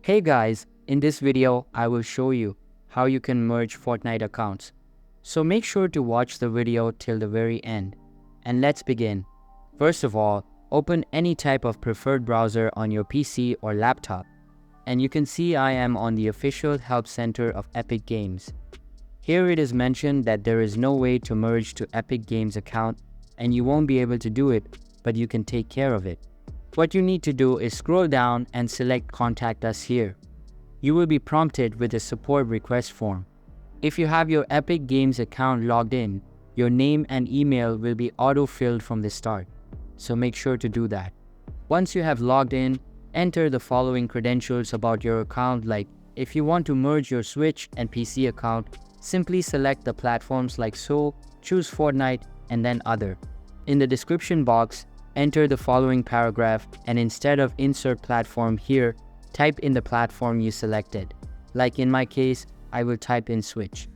Hey guys, in this video, I will show you how you can merge Fortnite accounts. So make sure to watch the video till the very end. And let's begin. First of all, open any type of preferred browser on your PC or laptop. And you can see I am on the official help center of Epic Games. Here it is mentioned that there is no way to merge to Epic Games account and you won't be able to do it, but you can take care of it. What you need to do is scroll down and select Contact Us here. You will be prompted with a support request form. If you have your Epic Games account logged in, your name and email will be auto-filled from the start, so make sure to do that. Once you have logged in, enter the following credentials about your account, like if you want to merge your Switch and PC account, simply select the platforms like so, choose Fortnite and then Other. In the description box, enter the following paragraph and instead of insert platform here, type in the platform you selected. Like in my case, I will type in Switch.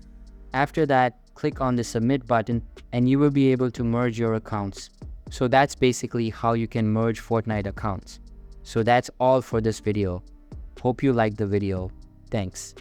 After that, click on the submit button and you will be able to merge your accounts. So that's basically how you can merge Fortnite accounts. So that's all for this video. Hope you liked the video. Thanks.